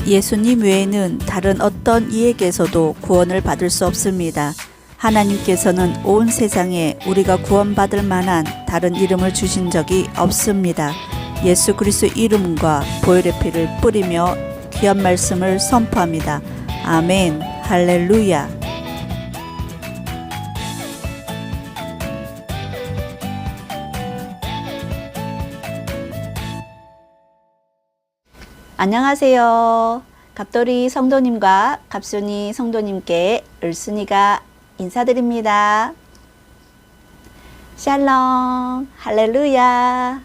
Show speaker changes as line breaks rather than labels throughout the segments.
예수님 외에는 다른 어떤 이에게서도 구원을 받을 수 없습니다. 하나님께서는 온 세상에 우리가 구원받을 만한 다른 이름을 주신 적이 없습니다. 예수 그리스도 이름과 보혈의 피를 뿌리며 귀한 말씀을 선포합니다. 아멘. 할렐루야. 안녕하세요. 갑돌이 성도님과 갑순이 성도님께 을순이가 인사드립니다. 샬롬, 할렐루야.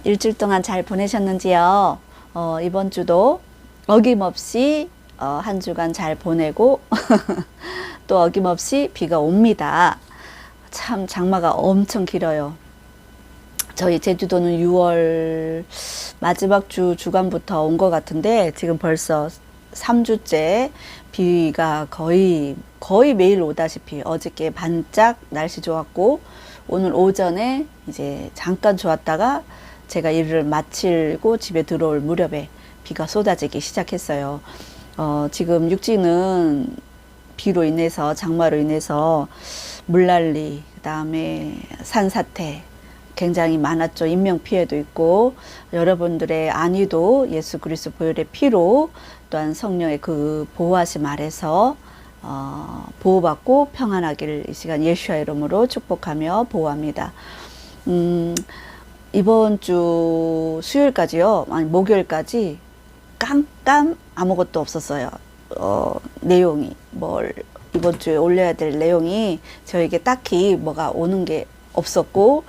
일주일 동안 잘 보내셨는지요? 이번 주도 어김없이 한 주간 잘 보내고 또 어김없이 비가 옵니다. 참 장마가 엄청 길어요. 저희 제주도는 6월 마지막 주간부터 온 것 같은데 지금 벌써 3주째 비가 거의 매일 오다시피 어저께 반짝 날씨 좋았고 오늘 오전에 이제 잠깐 좋았다가 제가 일을 마치고 집에 들어올 무렵에 비가 쏟아지기 시작했어요. 지금 육지는 비로 인해서 장마로 인해서 물난리 그다음에 산사태 굉장히 많았죠. 인명피해도 있고 여러분들의 안위도 예수 그리스도 보혈의 피로 또한 성령의 그 보호하심 아래서 보호받고 평안하기를 이 시간 예수와 이름으로 축복하며 보호합니다. 이번 주 수요일까지요. 아니 목요일까지 깜깜 아무것도 없었어요. 내용이 이번 주에 올려야 될 내용이 저에게 딱히 뭐가 오는 게 없었고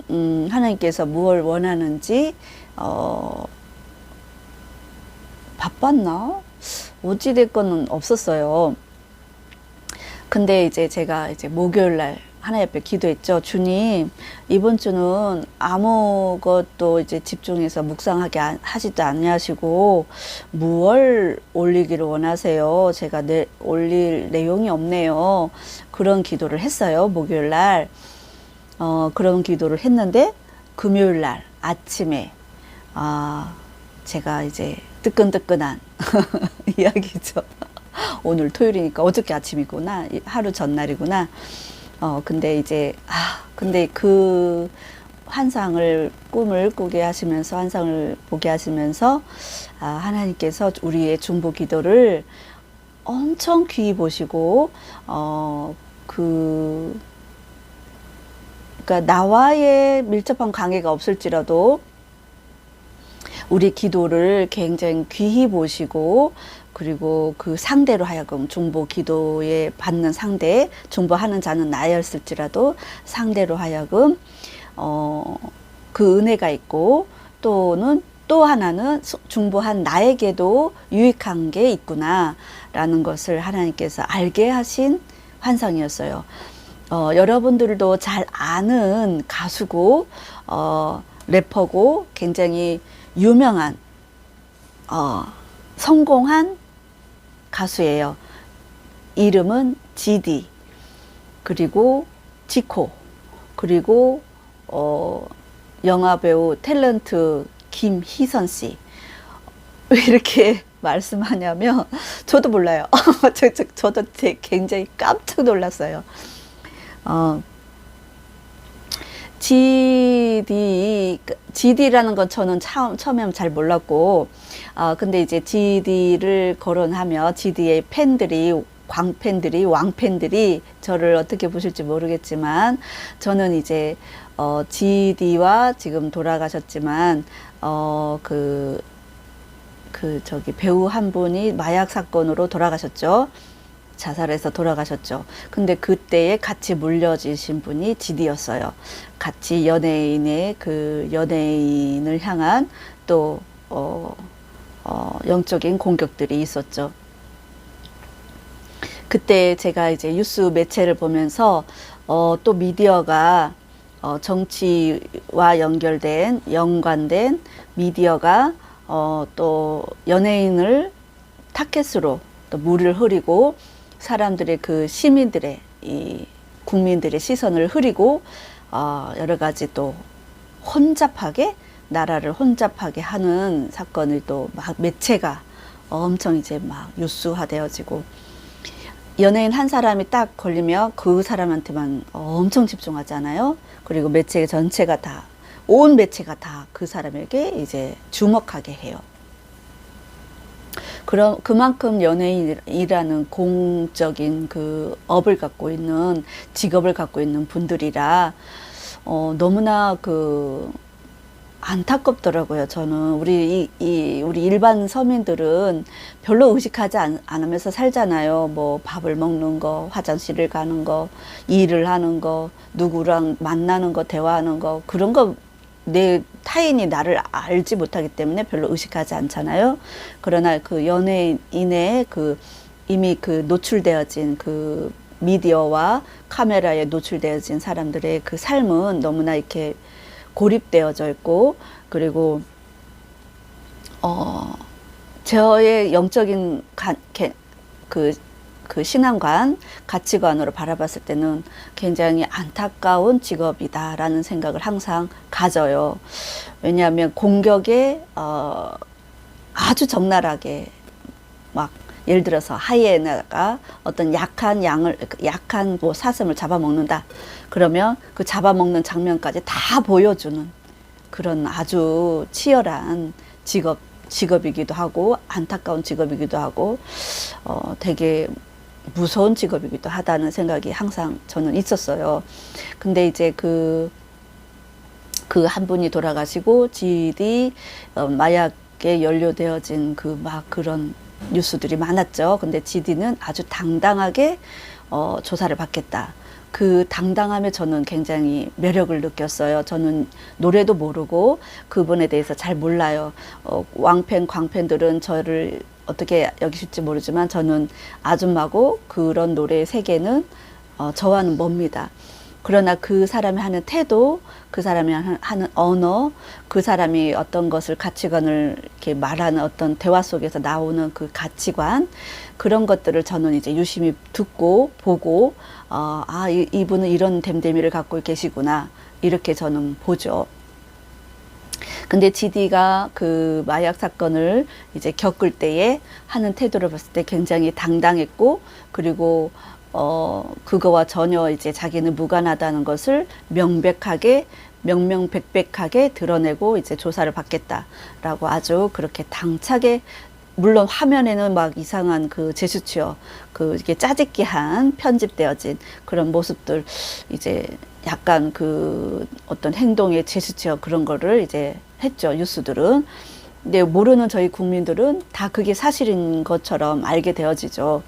하나님께서 무엇을 원하는지 바빴나? 어찌됐건 없었어요. 근데 이제 제가 목요일날 하나님 앞에 기도했죠. 주님, 이번 주는 아무것도 이제 집중해서 묵상하게 하지도 아니하시고 무얼 올리기를 원하세요? 제가 올릴 내용이 없네요. 그런 기도를 했어요. 목요일날. 그런 기도를 했는데 금요일날 아침에 제가 이제 뜨끈뜨끈한 이야기죠. 오늘 토요일이니까 어저께 아침이구나. 하루 전날이구나. 근데 근데 그 꿈을 꾸게 하시면서 환상을 보게 하시면서 하나님께서 우리의 중보 기도를 엄청 귀히 보시고 그러니까 나와의 밀접한 관계가 없을지라도 우리 기도를 굉장히 귀히 보시고 그리고 그 상대로 하여금 중보 기도에 받는 상대, 중보하는 자는 나였을지라도 상대로 하여금 그 은혜가 있고 또는 또 하나는 중보한 나에게도 유익한 게 있구나 라는 것을 하나님께서 알게 하신 환상이었어요. 여러분들도 잘 아는 가수고 래퍼고 굉장히 유명한 성공한 가수예요. 이름은 GD 그리고 지코 그리고 영화배우 탤런트 김희선 씨. 왜 이렇게 말씀하냐면 저도 몰라요. 저도 굉장히 깜짝 놀랐어요. GD라는 건 저는 처음에 잘 몰랐고, 근데 이제 GD를 거론하며 GD의 팬들이, 왕팬들이 저를 어떻게 보실지 모르겠지만, 저는 이제, GD와 지금 돌아가셨지만, 배우 한 분이 마약 사건으로 돌아가셨죠. 자살해서 돌아가셨죠. 근데 그때에 같이 물려지신 분이 GD였어요. 같이 연예인의 연예인을 향한 또 영적인 공격들이 있었죠. 그때 제가 이제 뉴스 매체를 보면서 또 미디어가 정치와 연관된 미디어가 또 연예인을 타겟으로 또 물을 흐리고 사람들의 시민들의 국민들의 시선을 흐리고 여러 가지 또 혼잡하게 나라를 혼잡하게 하는 사건을 또 막 매체가 엄청 이제 막 뉴스화되어지고, 연예인 한 사람이 딱 걸리면 그 사람한테만 엄청 집중하잖아요. 그리고 매체 전체가 다, 온 매체가 다 그 사람에게 이제 주목하게 해요. 그럼 그만큼 연예인이라는 공적인 그 업을 갖고 있는, 직업을 갖고 있는 분들이라 너무나 그 안타깝더라고요. 저는 우리 일반 서민들은 별로 의식하지 않으면서 살잖아요. 뭐 밥을 먹는 거, 화장실을 가는 거, 일을 하는 거, 누구랑 만나는 거, 대화하는 거, 그런 거 내 타인이 나를 알지 못하기 때문에 별로 의식하지 않잖아요. 그러나 그 연예인의 그 이미 그 노출되어진 그 미디어와 카메라에 노출되어진 사람들의 그 삶은 너무나 이렇게 고립되어져 있고, 그리고 저의 영적인 그 신앙관, 가치관으로 바라봤을 때는 굉장히 안타까운 직업이다라는 생각을 항상 가져요. 왜냐하면 공격에 아주 적나라하게, 막 예를 들어서 하이에나가 어떤 약한 뭐 사슴을 잡아먹는다. 그러면 그 잡아먹는 장면까지 다 보여주는 그런 아주 치열한 직업이기도 하고, 안타까운 직업이기도 하고, 되게 무서운 직업이기도 하다는 생각이 항상 저는 있었어요. 근데 이제 그 한 분이 돌아가시고 GD 마약에 연루되어진 그 막 그런 뉴스들이 많았죠. 근데 GD는 아주 당당하게 조사를 받겠다. 그 당당함에 저는 굉장히 매력을 느꼈어요. 저는 노래도 모르고 그분에 대해서 잘 몰라요. 왕팬, 광팬들은 저를 어떻게 여기실지 모르지만 저는 아줌마고 그런 노래의 세계는 저와는 멉니다. 그러나 그 사람이 하는 태도, 그 사람이 하는 언어, 그 사람이 어떤 것을, 가치관을 이렇게 말하는 어떤 대화 속에서 나오는 그 가치관, 그런 것들을 저는 이제 유심히 듣고 보고, 이분은 이런 됨됨이를 갖고 계시구나, 이렇게 저는 보죠. 근데 GD가 그 마약 사건을 이제 겪을 때에 하는 태도를 봤을 때 굉장히 당당했고, 그리고 그거와 전혀 이제 자기는 무관하다는 것을 명명백백하게 드러내고 이제 조사를 받겠다라고 아주 그렇게 당차게, 물론 화면에는 막 이상한 그 제스처, 그 이게 짜집기한 편집되어진 그런 모습들, 이제 약간 그 어떤 행동의 제스처, 그런 거를 이제 했죠, 뉴스들은. 근데 모르는 저희 국민들은 다 그게 사실인 것처럼 알게 되어지죠.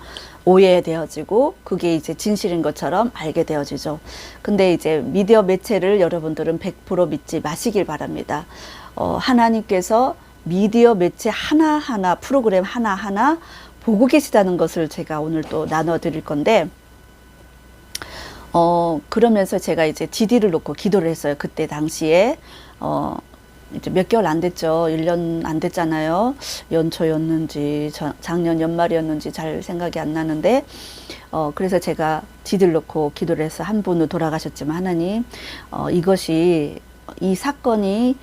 오해되어지고 그게 이제 진실인 것처럼 알게 되어지죠. 근데 이제 미디어 매체를 여러분들은 100% 믿지 마시길 바랍니다. 하나님께서 미디어 매체 하나하나, 프로그램 하나하나 보고 계시다는 것을 제가 오늘 또 나눠드릴 건데, 그러면서 제가 이제 GD를 놓고 기도를 했어요. 그때 당시에 이제 몇 개월 안 됐죠. 1년 안 됐잖아요. 연초였는지 작년 연말이었는지 잘 생각이 안 나는데, 그래서 제가 GD를 놓고 기도를 해서, 한 분은 돌아가셨지만 하나님, 이 사건이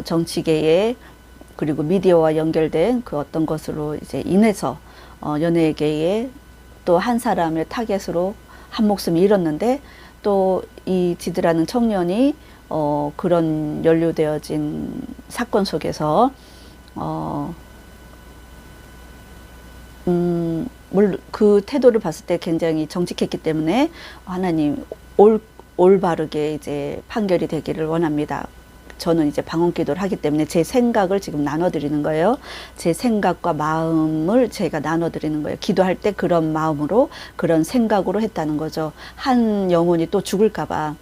정치계에 그리고 미디어와 연결된 그 어떤 것으로 이제 인해서 연예계에 또 한 사람의 타겟으로 한 목숨이 잃었는데, 또 이 GD라는 청년이 그런 연루되어진 사건 속에서 물론 그 태도를 봤을 때 굉장히 정직했기 때문에 하나님 올바르게 이제 판결이 되기를 원합니다. 저는 이제 방언기도를 하기 때문에 제 생각을 지금 나눠드리는 거예요. 제 생각과 마음을 제가 나눠드리는 거예요. 기도할 때 그런 마음으로, 그런 생각으로 했다는 거죠. 한 영혼이 또 죽을까봐.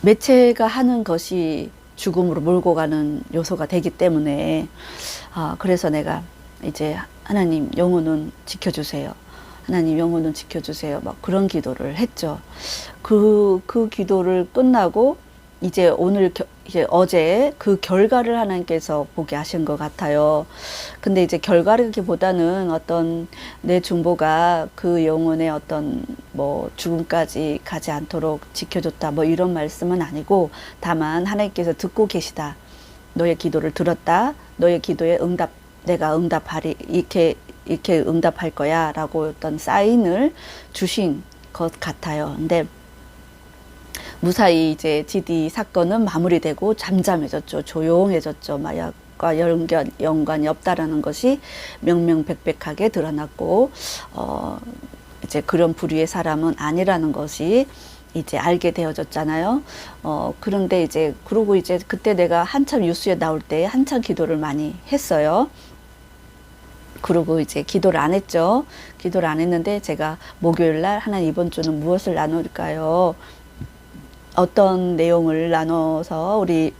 매체가 하는 것이 죽음으로 몰고 가는 요소가 되기 때문에, 그래서 내가 이제 하나님 영혼은 지켜주세요. 하나님 영혼은 지켜주세요. 막 그런 기도를 했죠. 그 기도를 끝나고 이제 오늘 이제 어제 그 결과를 하나님께서 보게 하신 것 같아요. 근데 이제 결과라기보다는 어떤 내 중보가 그 영혼의 어떤 뭐 죽음까지 가지 않도록 지켜줬다 뭐 이런 말씀은 아니고, 다만 하나님께서 듣고 계시다, 너의 기도를 들었다, 너의 기도에 내가 응답하리, 이렇게 응답할 거야 라고 어떤 사인을 주신 것 같아요. 근데 무사히 이제 GD 사건은 마무리되고 잠잠해졌죠. 조용해졌죠. 마약과 연관이 없다라는 것이 명명백백하게 드러났고, 이제 그런 부류의 사람은 아니라는 것이 이제 알게 되어졌잖아요. 그런데 이제, 그러고 이제 그때 내가 한참 뉴스에 나올 때 한참 기도를 많이 했어요. 그리고 이제 기도를 안 했죠. 기도를 안 했는데 제가 목요일 날 하나님 이번 주는 무엇을 나눌까요? 어떤 내용을 나눠서 우리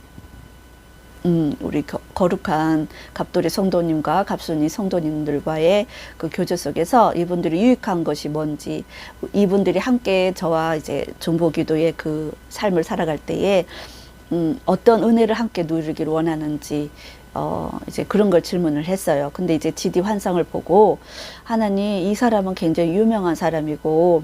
거룩한 갑돌이 성도님과 갑순이 성도님들과의 그 교제 속에서 이분들이 유익한 것이 뭔지, 이분들이 함께 저와 이제 중보기도의 그 삶을 살아갈 때에 어떤 은혜를 함께 누리기를 원하는지, 이제 그런 걸 질문을 했어요. 근데 이제 GD 환상을 보고, 하나님, 이 사람은 굉장히 유명한 사람이고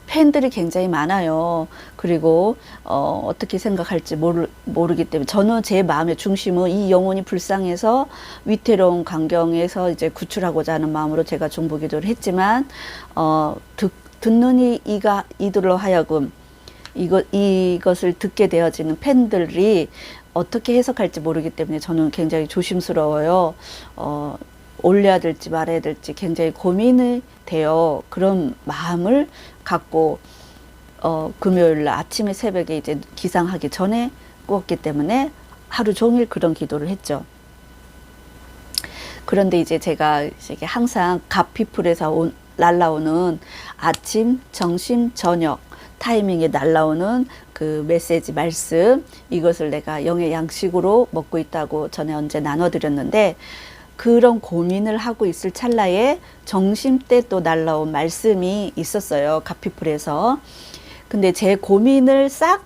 팬들이 굉장히 많아요. 그리고 어떻게 생각할지 모르기 때문에, 저는 제 마음의 중심은 이 영혼이 불쌍해서 위태로운 광경에서 이제 구출하고자 하는 마음으로 제가 중보기도를 했지만, 듣는 이들로 하여금 이것을 듣게 되어지는 팬들이 어떻게 해석할지 모르기 때문에 저는 굉장히 조심스러워요. 올려야 될지 말아야 될지 굉장히 고민이 되어 그런 마음을 갖고 금요일 날 아침에 새벽에 이제 기상하기 전에 꾸었기 때문에 하루 종일 그런 기도를 했죠. 그런데 이제 제가 이게 항상 갑피플에서 날라오는 아침, 점심, 저녁 타이밍에 날라오는 그 메시지 말씀, 이것을 내가 영의 양식으로 먹고 있다고 전에 언제 나눠드렸는데, 그런 고민을 하고 있을 찰나에 점심때 또 날라온 말씀이 있었어요. 갑피플에서. 근데 제 고민을 싹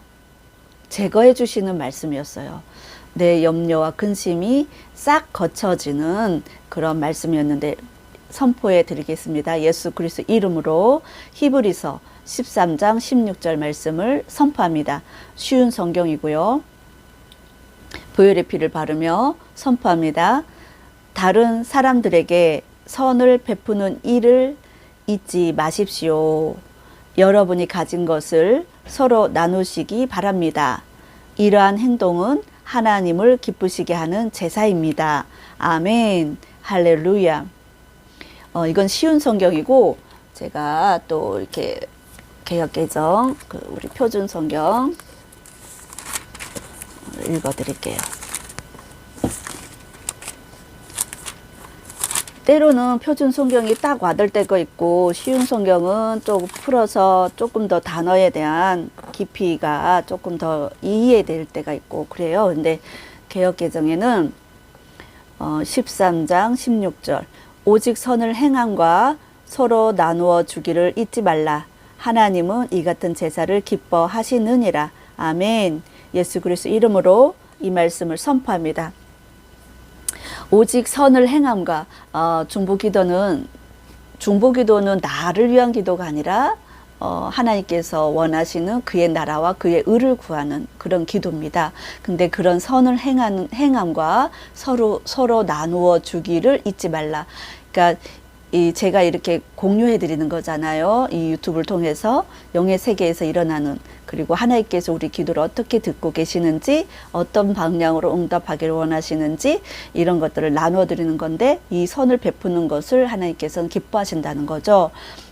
제거해 주시는 말씀이었어요. 내 염려와 근심이 싹 거쳐지는 그런 말씀이었는데 선포해 드리겠습니다. 예수 그리스도 이름으로 히브리서 13장 16절 말씀을 선포합니다. 쉬운 성경이고요. 보혈의 피를 바르며 선포합니다. 다른 사람들에게 선을 베푸는 일을 잊지 마십시오. 여러분이 가진 것을 서로 나누시기 바랍니다. 이러한 행동은 하나님을 기쁘시게 하는 제사입니다. 아멘. 할렐루야. 이건 쉬운 성경이고, 제가 또 이렇게 개역개정, 우리 표준 성경 읽어드릴게요. 때로는 표준 성경이 딱 와닿을 때가 있고, 쉬운 성경은 좀 풀어서 조금 더 단어에 대한 깊이가 조금 더 이해될 때가 있고 그래요. 근데 개역개정에는 13장 16절, 오직 선을 행함과 서로 나누어 주기를 잊지 말라. 하나님은 이 같은 제사를 기뻐하시느니라. 아멘. 예수 그리스도 이름으로 이 말씀을 선포합니다. 오직 선을 행함과, 중보기도는 나를 위한 기도가 아니라 하나님께서 원하시는 그의 나라와 그의 의를 구하는 그런 기도입니다. 근데 그런 선을 행함과 서로 나누어 주기를 잊지 말라. 그러니까 제가 이렇게 공유해 드리는 거잖아요. 이 유튜브를 통해서 영의 세계에서 일어나는, 그리고 하나님께서 우리 기도를 어떻게 듣고 계시는지, 어떤 방향으로 응답하기를 원하시는지, 이런 것들을 나누어 드리는 건데, 이 선을 베푸는 것을 하나님께서는 기뻐하신다는 거죠.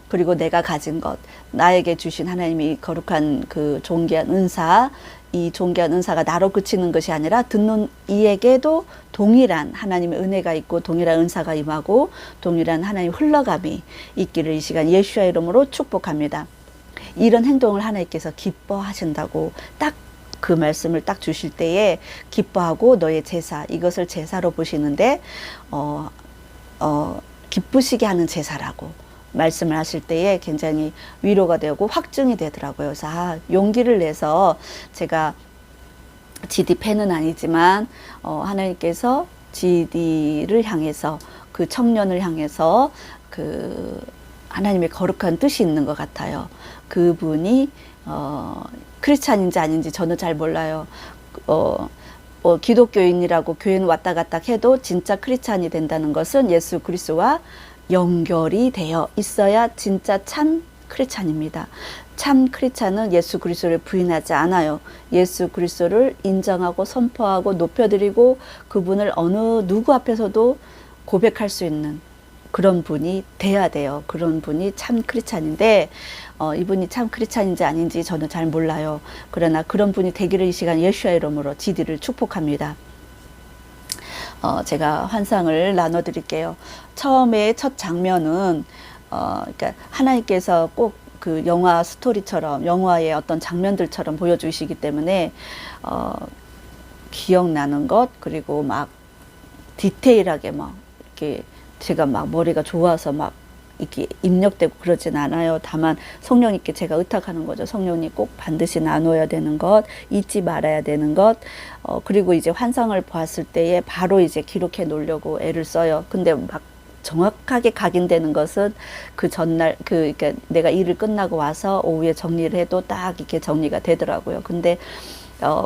그리고 내가 가진 것, 나에게 주신 하나님이 거룩한 그 존귀한 은사, 이 존귀한 은사가 나로 그치는 것이 아니라 듣는 이에게도 동일한 하나님의 은혜가 있고 동일한 은사가 임하고 동일한 하나님의 흘러감이 있기를 이 시간 예수의 이름으로 축복합니다. 이런 행동을 하나님께서 기뻐하신다고 딱 그 말씀을 딱 주실 때에, 기뻐하고 너의 제사, 이것을 제사로 보시는데 기쁘시게 하는 제사라고, 말씀을 하실 때에 굉장히 위로가 되고 확증이 되더라고요. 그래서 용기를 내서 제가 GD 팬은 아니지만 하나님께서 GD를 향해서 그 청년을 향해서 그 하나님의 거룩한 뜻이 있는 것 같아요. 그분이 크리스찬인지 아닌지 저는 잘 몰라요. 기독교인이라고 교회는 왔다 갔다 해도 진짜 크리스찬이 된다는 것은 예수 그리스도와 연결이 되어 있어야 진짜 참 크리스찬입니다. 참 크리스찬은 예수 그리스도를 부인하지 않아요. 예수 그리스도를 인정하고 선포하고 높여드리고 그분을 어느 누구 앞에서도 고백할 수 있는 그런 분이 돼야 돼요. 그런 분이 참 크리스찬인데 이분이 참 크리스찬인지 아닌지 저는 잘 몰라요. 그러나 그런 분이 되기를 이 시간 예수의 이름으로 GD를 축복합니다. 제가 환상을 나눠드릴게요. 처음에 첫 장면은 그러니까 하나님께서 꼭 그 영화 스토리처럼 영화의 어떤 장면들처럼 보여주시기 때문에 기억나는 것 그리고 막 디테일하게 막 이렇게 제가 막 머리가 좋아서 막 이렇게 입력되고 그러진 않아요. 다만 성령님께 제가 의탁하는 거죠. 성령님 꼭 반드시 나눠야 되는 것, 잊지 말아야 되는 것, 그리고 이제 환상을 보았을 때에 바로 이제 기록해 놓으려고 애를 써요. 근데 막 정확하게 각인되는 것은 그 전날 그러니까 내가 일을 끝나고 와서 오후에 정리를 해도 딱 이렇게 정리가 되더라고요. 근데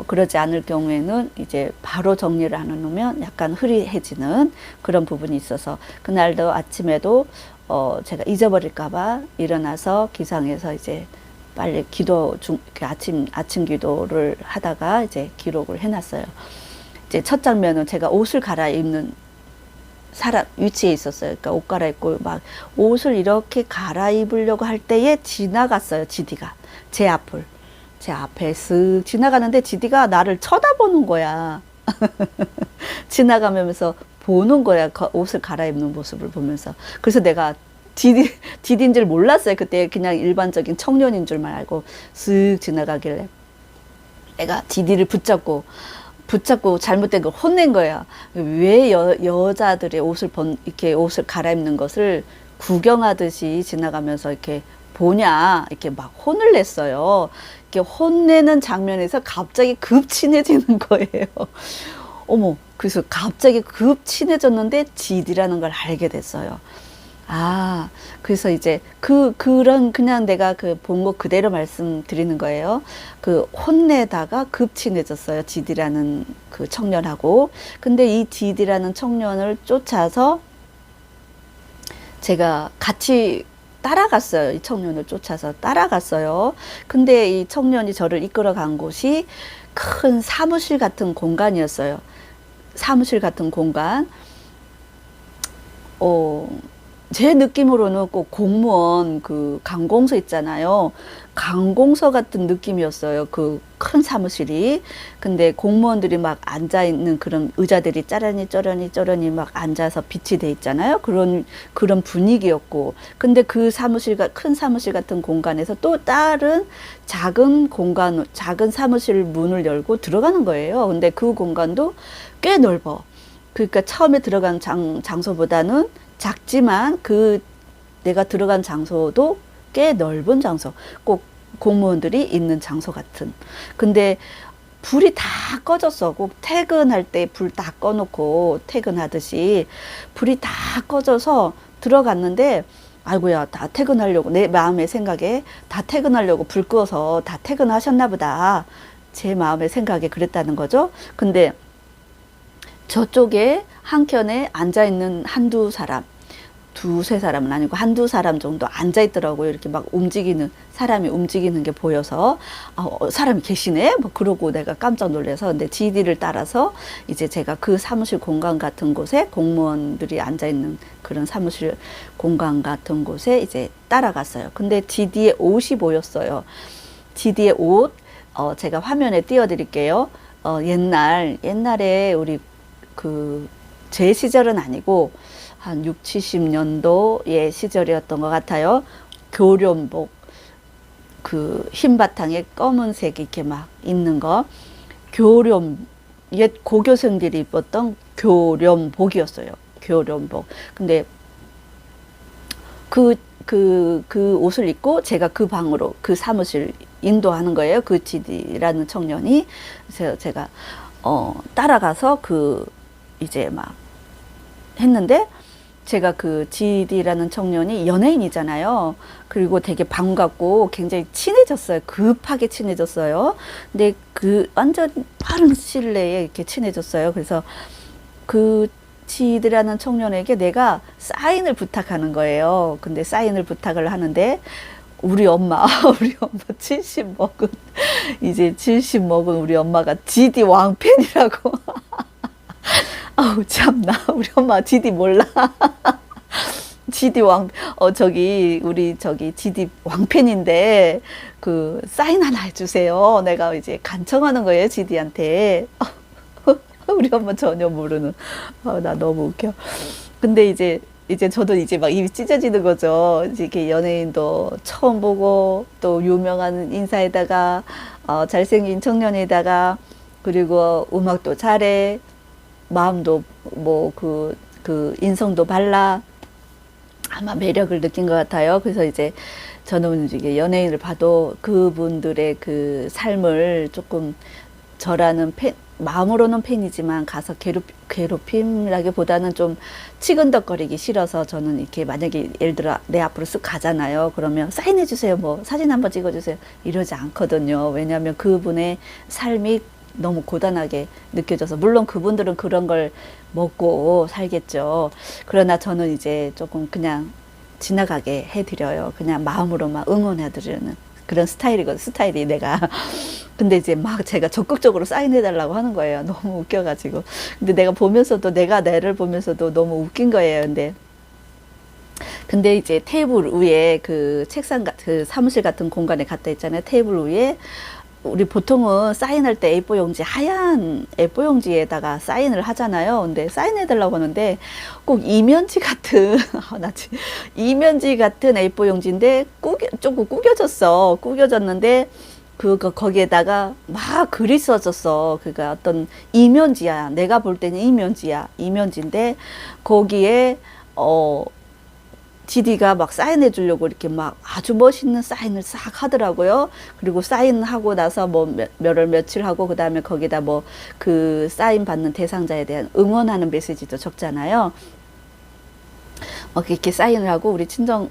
그러지 않을 경우에는 이제 바로 정리를 안 해놓으면 약간 흐리해지는 그런 부분이 있어서 그날도 아침에도 제가 잊어버릴까봐 일어나서 기상해서 이제 빨리 아침 기도를 하다가 이제 기록을 해놨어요. 이제 첫 장면은 제가 옷을 갈아입는 위치에 있었어요. 그러니까 옷 갈아입고 막 옷을 이렇게 갈아입으려고 할 때에 지나갔어요. GD가 제 앞에 쓱 지나가는데 GD가 나를 쳐다보는 거야. 지나가면서 보는 거야. 옷을 갈아입는 모습을 보면서. 그래서 내가 GD인 줄 몰랐어요. 그때 그냥 일반적인 청년인 줄만 알고 쓱 지나가길래 내가 GD를 붙잡고 잘못된 걸 혼낸 거야. 왜 여자들의 이렇게 옷을 갈아입는 것을 구경하듯이 지나가면서 이렇게 보냐, 이렇게 막 혼을 냈어요. 이렇게 혼내는 장면에서 갑자기 급 친해지는 거예요. 어머, 그래서 갑자기 급 친해졌는데 GD라는 걸 알게 됐어요. 그래서 이제 그냥 내가 본 거 그대로 말씀드리는 거예요. 혼내다가 급 친해졌어요. GD라는 그 청년하고. 근데 이 GD라는 청년을 쫓아서 제가 같이 따라갔어요. 이 청년을 쫓아서 따라갔어요. 근데 이 청년이 저를 이끌어 간 곳이 큰 사무실 같은 공간이었어요. 사무실 같은 공간. 제 느낌으로는 꼭 공무원 관공서 있잖아요. 관공서 같은 느낌이었어요. 그 큰 사무실이. 근데 공무원들이 막 앉아있는 그런 의자들이 짜라니 막 앉아서 빛이 돼 있잖아요. 그런 분위기였고. 근데 큰 사무실 같은 공간에서 또 다른 작은 사무실 문을 열고 들어가는 거예요. 근데 그 공간도 꽤 넓어. 그러니까 처음에 들어간 장소보다는 작지만 내가 들어간 장소도 꽤 넓은 장소, 꼭 공무원들이 있는 장소 같은. 근데 불이 다 꺼졌어. 꼭 퇴근할 때 불 다 꺼놓고 퇴근하듯이 불이 다 꺼져서 들어갔는데 아이고야, 다 퇴근하려고, 내 마음의 생각에 다 퇴근하려고 불 끄어서 다 퇴근하셨나 보다. 제 마음의 생각에 그랬다는 거죠. 근데 저쪽에 한켠에 앉아있는 두세 사람은 아니고 한두 사람 정도 앉아있더라고요. 이렇게 막 사람이 움직이는 게 보여서, 사람이 계시네? 뭐 그러고 내가 깜짝 놀라서, 근데 GD를 따라서 이제 제가 그 사무실 공간 같은 곳에 공무원들이 앉아있는 그런 사무실 공간 같은 곳에 이제 따라갔어요. 근데 GD의 옷이 보였어요. GD의 옷, 제가 화면에 띄워드릴게요. 옛날에 우리 제 시절은 아니고 한 6, 70년도의 시절이었던 것 같아요. 교련복, 흰 바탕에 검은색 이렇게 막 있는 거, 옛 고교생들이 입었던 교련복이었어요. 교련복. 근데 그 옷을 입고 제가 그 방으로 그 사무실 인도하는 거예요. 그 GD라는 청년이. 그래서 제가 따라가서 이제 막 했는데, 제가 그 GD라는 청년이 연예인이잖아요. 그리고 되게 반갑고 굉장히 친해졌어요. 급하게 친해졌어요. 근데 완전 빠른 시일 내에 이렇게 친해졌어요. 그래서 그 GD라는 청년에게 내가 사인을 부탁하는 거예요. 근데 사인을 부탁을 하는데, 우리 엄마 70 먹은, 이제 70 먹은 우리 엄마가 GD 왕팬이라고. 아우, 참나. 우리 엄마 GD 몰라. GD 우리 GD 왕팬인데, 사인 하나 해주세요. 내가 이제 간청하는 거예요, GD한테. 우리 엄마 전혀 모르는. 나 너무 웃겨. 근데 이제 저도 이제 막 입이 찢어지는 거죠. 이렇게 연예인도 처음 보고, 또 유명한 인사에다가, 잘생긴 청년에다가, 그리고 음악도 잘해. 마음도 인성도 발라. 아마 매력을 느낀 것 같아요. 그래서 이제 저는 이게 연예인을 봐도 그분들의 그 삶을 조금, 저라는 마음으로는 팬이지만 가서 괴롭힘이라기보다는 좀 치근덕거리기 싫어서, 저는 이렇게 만약에 예를 들어 내 앞으로 쓱 가잖아요. 그러면 사인해 주세요. 뭐 사진 한번 찍어 주세요. 이러지 않거든요. 왜냐하면 그분의 삶이 너무 고단하게 느껴져서, 물론 그분들은 그런 걸 먹고 살겠죠. 그러나 저는 이제 조금 그냥 지나가게 해드려요. 그냥 마음으로만 응원해드리는 그런 스타일이 내가. 근데 이제 막 제가 적극적으로 사인해달라고 하는 거예요. 너무 웃겨가지고. 근데 내가 내를 보면서도 너무 웃긴 거예요. 근데 이제 테이블 위에 그 사무실 같은 공간에 갖다 있잖아요. 테이블 위에 우리 보통은 사인할 때 A4 용지, 하얀 A4 용지에다가 사인을 하잖아요. 근데 사인해달라고 하는데 꼭 이면지 같은, 이면지 같은 A4 용지인데 조금 구겨졌어. 구겨졌는데 거기에다가 막 글이 써졌어. 그러니까 어떤 이면지야. 내가 볼 때는 이면지야. 이면지인데 거기에 GD가 막 사인해 주려고 이렇게 막 아주 멋있는 사인을 싹 하더라고요. 그리고 사인하고 나서 며칠 하고, 그 다음에 거기다 그 사인 받는 대상자에 대한 응원하는 메시지도 적잖아요. 이렇게 사인을 하고 우리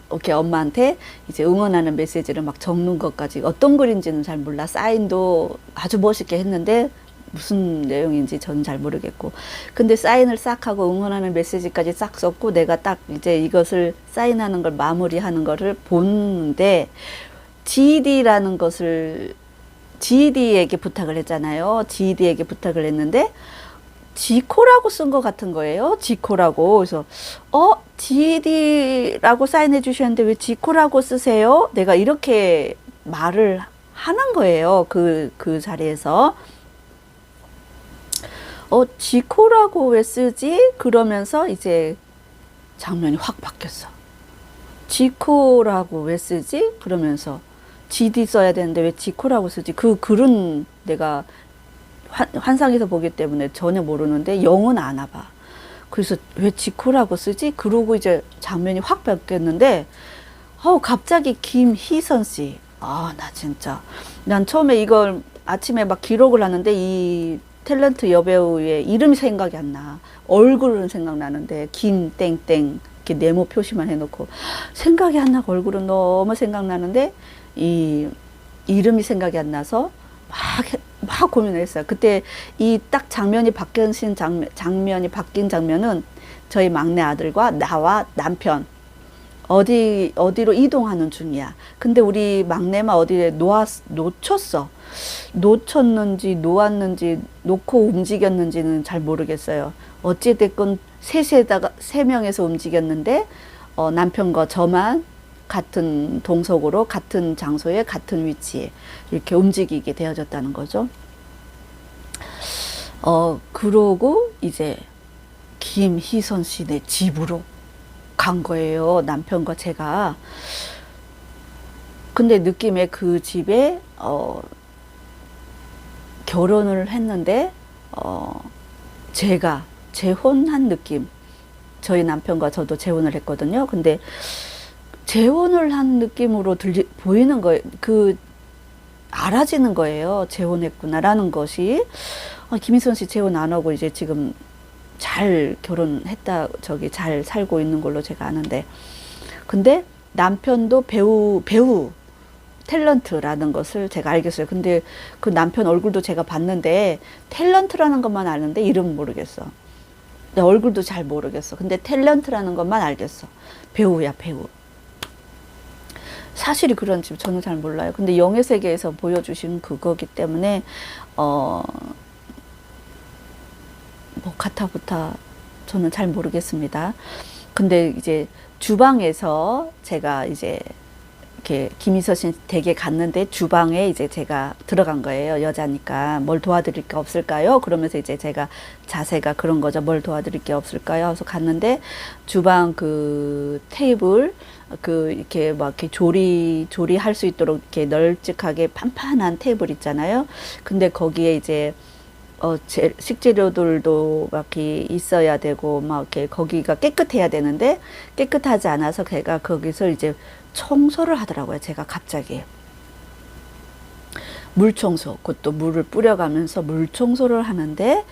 이렇게 엄마한테 이제 응원하는 메시지를 막 적는 것까지, 어떤 글인지는 잘 몰라. 사인도 아주 멋있게 했는데 무슨 내용인지 저는 잘 모르겠고, 근데 사인을 싹 하고 응원하는 메시지까지 싹 썼고, 내가 딱 이제 이것을 사인하는 걸 마무리하는 거를 보는데, GD에게 부탁을 했잖아요. GD에게 부탁을 했는데 지코라고 쓴 것 같은 거예요. 지코라고. 그래서 GD라고 사인해 주셨는데 왜 지코라고 쓰세요? 내가 이렇게 말을 하는 거예요. 그 자리에서. 지코라고 왜 쓰지? 그러면서 이제 장면이 확 바뀌었어. 지코라고 왜 쓰지? 그러면서 GD 써야 되는데 왜 지코라고 쓰지? 그 글은 내가 환상에서 보기 때문에 전혀 모르는데 영은 아나 봐. 그래서 왜 지코라고 쓰지? 그러고 이제 장면이 확 바뀌었는데, 갑자기 김희선 씨. 나 진짜. 난 처음에 이걸 아침에 막 기록을 하는데 이 탤런트 여배우의 이름이 생각이 안 나. 얼굴은 생각나는데 김땡땡 이렇게 네모 표시만 해놓고 생각이 안 나고, 얼굴은 너무 생각나는데 이 이름이 생각이 안 나서 막 고민을 했어요. 그때 이 딱 장면이 바뀐 장면은 저희 막내 아들과 나와 남편 어디로 이동하는 중이야. 근데 우리 막내만 어디에 놓쳤는지 놓았는지 놓고 움직였는지는 잘 모르겠어요. 어찌됐건 세 명에서 움직였는데 남편과 저만 같은 동석으로 같은 장소에 같은 위치에 이렇게 움직이게 되어졌다는 거죠. 그러고 이제 김희선 씨네 집으로 간 거예요. 남편과 제가. 근데 느낌에 그 집에 결혼을 했는데 제가 재혼한 느낌. 저희 남편과 저도 재혼을 했거든요. 근데 재혼을 한 느낌으로 보이는 거예요. 알아지는 거예요. 재혼했구나라는 것이. 김희선 씨 재혼 안 하고 이제 지금 잘 결혼했다, 잘 살고 있는 걸로 제가 아는데. 근데 남편도 배우 탤런트라는 것을 제가 알겠어요. 근데 그 남편 얼굴도 제가 봤는데 탤런트라는 것만 아는데 이름은 모르겠어. 내 얼굴도 잘 모르겠어. 근데 탤런트라는 것만 알겠어. 배우야, 배우. 사실이 그런지 저는 잘 몰라요. 근데 영의 세계에서 보여주신 그거기 때문에 뭐 가타부타 저는 잘 모르겠습니다. 근데 이제 주방에서 제가 이제 이렇게 김희서 씨 댁에 갔는데 주방에 이제 제가 들어간 거예요. 여자니까 뭘 도와드릴 게 없을까요? 그러면서 이제 제가 자세가 그런 거죠. 뭘 도와드릴 게 없을까요? 그래서 갔는데 주방 그 테이블 이렇게 막 이렇게 조리할 수 있도록 이렇게 널찍하게 판판한 테이블 있잖아요. 근데 거기에 이제 식재료들도 막 이렇게 있어야 되고, 막 이렇게 거기가 깨끗해야 되는데, 깨끗하지 않아서 제가 거기서 이제 청소를 하더라고요. 제가 갑자기. 물 청소, 그것도 물을 뿌려가면서 물 청소를 하는데,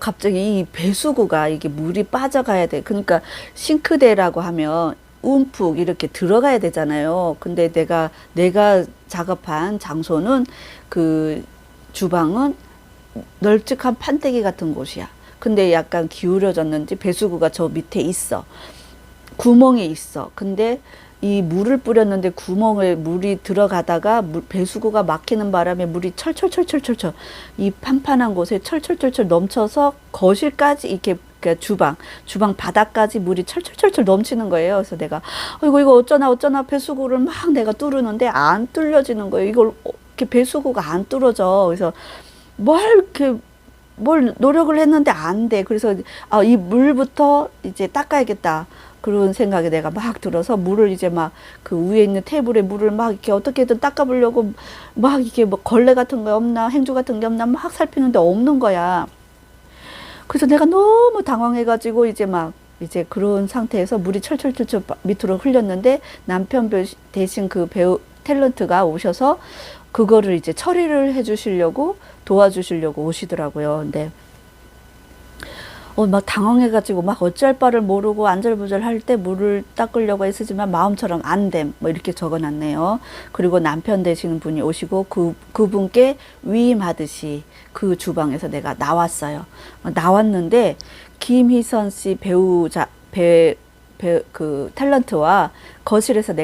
갑자기 이 배수구가 이게 물이 빠져가야 돼. 그러니까 싱크대라고 하면 움푹 이렇게 들어가야 되잖아요. 근데 내가 작업한 장소는 그 주방은 널찍한 판때기 같은 곳이야. 근데 약간 기울어졌는지 배수구가 저 밑에 있어. 구멍이 있어. 근데 이 물을 뿌렸는데 구멍에 물이 들어가다가 배수구가 막히는 바람에 물이 철철철철철철 이 판판한 곳에 철철철철 넘쳐서 거실까지 이렇게 주방 바닥까지 물이 철철철철 넘치는 거예요. 그래서 내가 이거 어쩌나 배수구를 막 내가 뚫으는데 안 뚫려지는 거예요. 이걸 이렇게 배수구가 안 뚫어져. 그래서 뭘 노력을 했는데 안 돼. 그래서 이 물부터 이제 닦아야겠다. 그런 생각이 내가 막 들어서 물을 이제 막 그 위에 있는 테이블에 물을 막 이렇게 어떻게든 닦아보려고 막 이렇게 뭐 걸레 같은 거 없나, 행주 같은 게 없나 막 살피는데 없는 거야. 그래서 내가 너무 당황해가지고 이제 그런 상태에서 물이 철철철철 밑으로 흘렸는데 남편 대신 그 배우 탤런트가 오셔서 그거를 이제 처리를 해주시려고 도와주시려고 오시더라고요. 근데 막 당황해가지고 막 어찌할 바를 모르고 안절부절 할 때 물을 닦으려고 했지만 마음처럼 안 됨. 뭐 이렇게 적어놨네요. 그리고 남편 되시는 분이 오시고 그분께 위임하듯이 그 주방에서 내가 나왔어요. 나왔는데 김희선 씨 그 탤런트와 거실에서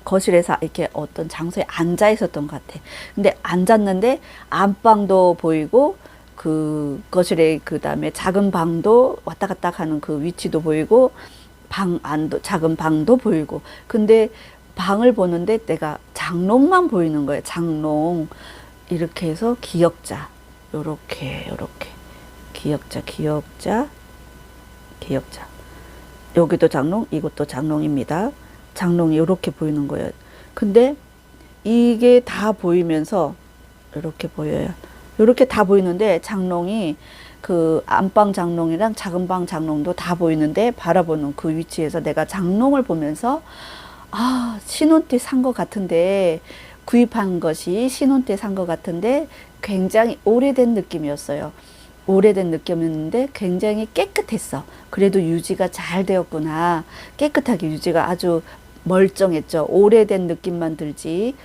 거실에서 이렇게 어떤 장소에 앉아 있었던 것 같아. 근데 앉았는데 안방도 보이고 그 거실에 그다음에 작은 방도 왔다 갔다 하는 그 위치도 보이고 방 안도 작은 방도 보이고 근데 방을 보는데 내가 장롱만 보이는 거예요. 장롱 이렇게 해서 기역자 요렇게 기역자 여기도 장롱 이것도 장롱입니다. 장롱이 이렇게 보이는 거예요. 근데 이게 다 보이면서 이렇게 보여요. 이렇게 다 보이는데 장롱이 그 안방 장롱이랑 작은 방 장롱도 다 보이는데 바라보는 그 위치에서 내가 장롱을 보면서 신혼 때 산 것 같은데 구입한 것이 신혼 때 산 것 같은데 굉장히 오래된 느낌이었어요. 오래된 느낌이었는데 굉장히 깨끗했어. 그래도 유지가 잘 되었구나. 깨끗하게 유지가 아주 멀쩡했죠. 오래된 느낌만 들지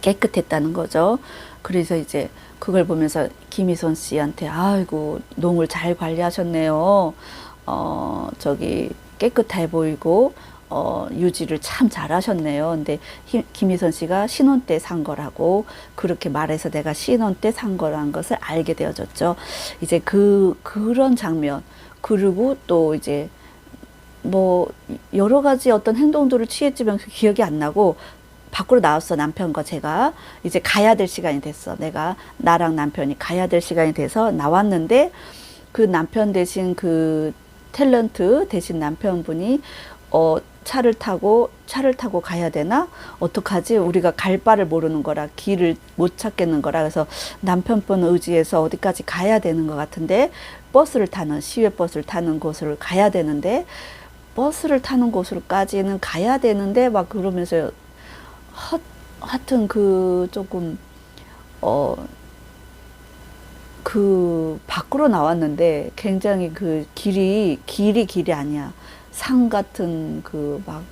깨끗했다는 거죠. 그래서 이제 그걸 보면서 김희선 씨한테 아이고 농을 잘 관리하셨네요. 깨끗해 보이고 유지를 참 잘하셨네요. 근데 김희선 씨가 신혼 때 산 거라고 그렇게 말해서 내가 신혼 때 산 거란 것을 알게 되어졌죠. 이제 그런 장면 그리고 또 이제 뭐 여러 가지 어떤 행동들을 취했지만 기억이 안 나고 밖으로 나왔어. 남편과 제가 이제 가야 될 시간이 됐어. 나랑 남편이 가야 될 시간이 돼서 나왔는데 그 남편 대신 그 탤런트 대신 남편분이 차를 타고 가야 되나? 어떡하지? 우리가 갈 바를 모르는 거라 길을 못 찾겠는 거라 그래서 남편분 의지해서 어디까지 가야 되는 것 같은데 시외버스를 타는 곳을 가야 되는데 버스를 타는 곳으로까지는 가야 되는데 막 그러면서 하여튼 그 조금 어 그 밖으로 나왔는데 굉장히 그 길이 아니야. 산 같은 그 막